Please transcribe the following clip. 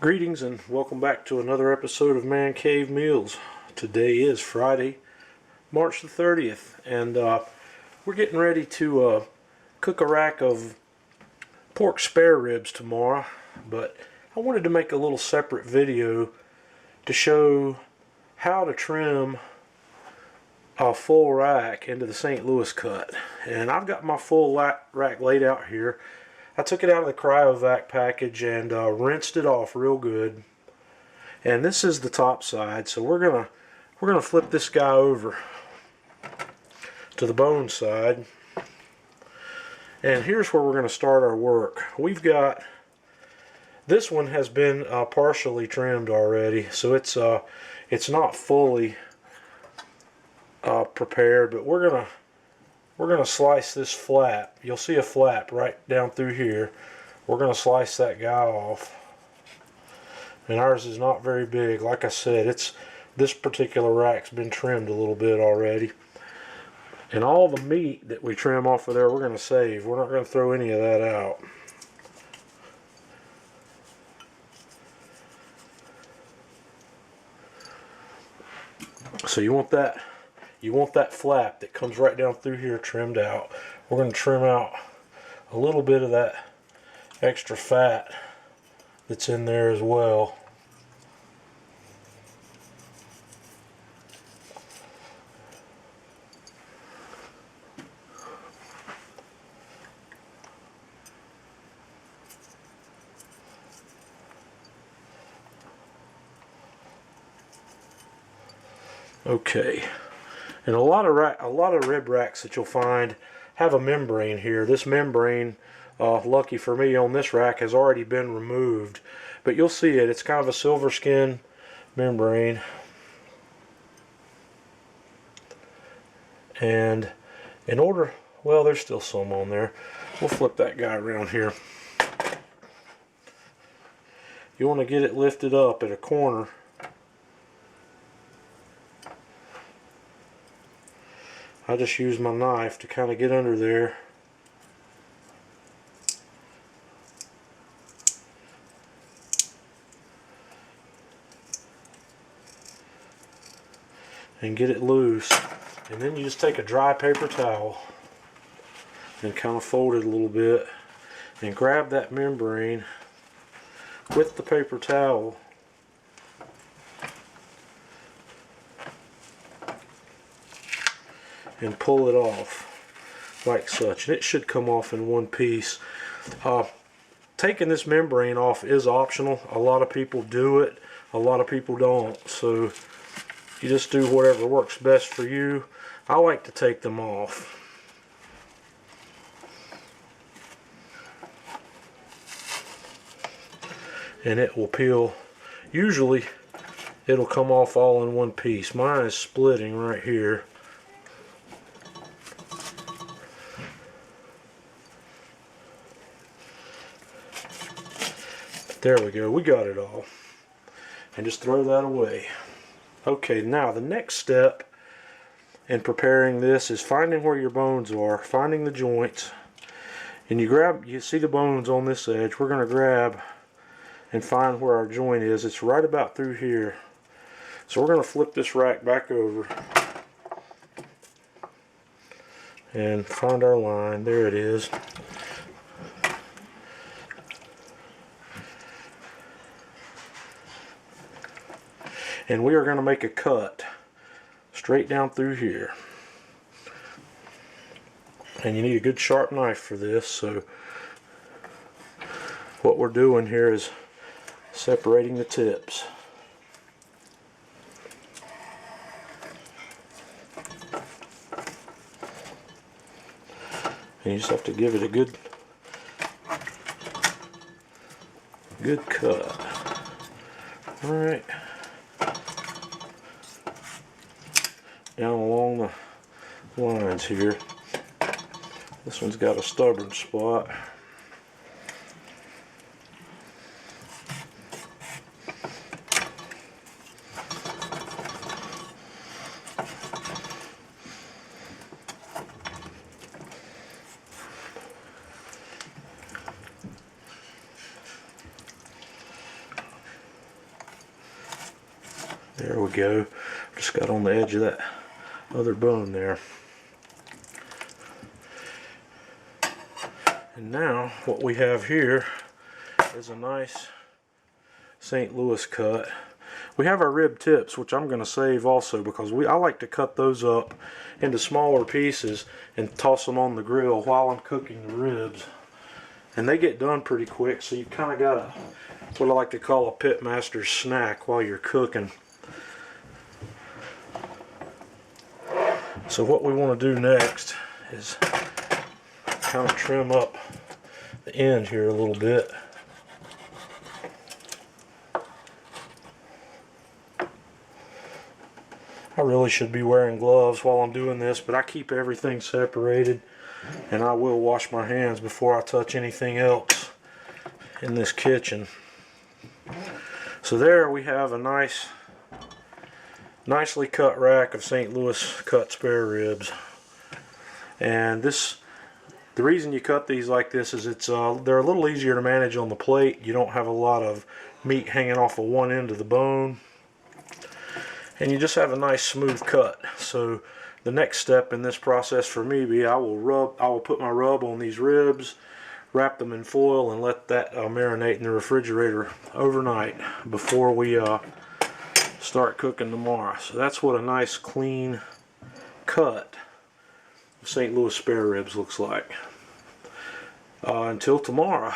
Greetings and welcome back to another episode of Man Cave Meals. Today is Friday, March the 30th, and we're getting ready to cook a rack of pork spare ribs tomorrow, but I wanted to make a little separate video to show how to trim a full rack into the St. Louis cut. And I've got my full rack laid out here. I took it out of the cryovac package and rinsed it off real good. And this is the top side, so we're gonna flip this guy over to the bone side. And here's where we're gonna start our work. We've got this one has been partially trimmed already, so it's not fully prepared, but we're gonna slice this flap. You'll see a flap right down through here. We're gonna slice that guy off. And ours is not very big. Like I said, this particular rack's been trimmed a little bit already. And all the meat that we trim off of there, we're gonna save. We're not gonna throw any of that out. So you want that flap that comes right down through here trimmed out. We're going to trim out a little bit of that extra fat that's in there as well. Okay. And a lot of rib racks that you'll find have a membrane here. This membrane, lucky for me on this rack, has already been removed. But you'll see it. It's kind of a silver skin membrane. And in order, well, there's still some on there. We'll flip that guy around here. You want to get it lifted up at a corner. I just use my knife to kind of get under there. And get it loose. And then you just take a dry paper towel and kind of fold it a little bit and grab that membrane with the paper towel and pull it off like such, and it should come off in one piece. Taking this membrane off is optional. A lot of people do it, a lot of people don't, so you just do whatever works best for you. I like to take them off. And it will peel. Usually it'll come off all in one piece. Mine is splitting right here. There we go, we got it all. And just throw that away. Okay, now the next step in preparing this is finding where your bones are, finding the joints. And you see the bones on this edge. We're going to grab and find where our joint is. It's right about through here. So we're going to flip this rack back over and find our line. There it is. And we are going to make a cut straight down through here. And you need a good sharp knife for this. So what we're doing here is separating the tips. And you just have to give it a good cut. All right. Down along the lines here. This one's got a stubborn spot. There we go. Just got on the edge of that other bone there. And now what we have here is a nice St. Louis cut. We have our rib tips, which I'm going to save also, because I like to cut those up into smaller pieces and toss them on the grill while I'm cooking the ribs. And they get done pretty quick, so you kind of got what I like to call a pitmaster's snack while you're cooking. So what we want to do next is kind of trim up the end here a little bit. I really should be wearing gloves while I'm doing this, but I keep everything separated, and I will wash my hands before I touch anything else in this kitchen. So there we have a nicely cut rack of St. Louis cut spare ribs. And the reason you cut these like this is they're a little easier to manage on the plate. You don't have a lot of meat hanging off of one end of the bone, and you just have a nice smooth cut. So the next step in this process for me I will put my rub on these ribs, wrap them in foil, and let that marinate in the refrigerator overnight before we start cooking tomorrow. So that's what a nice clean cut of St. Louis spare ribs looks like. Until tomorrow.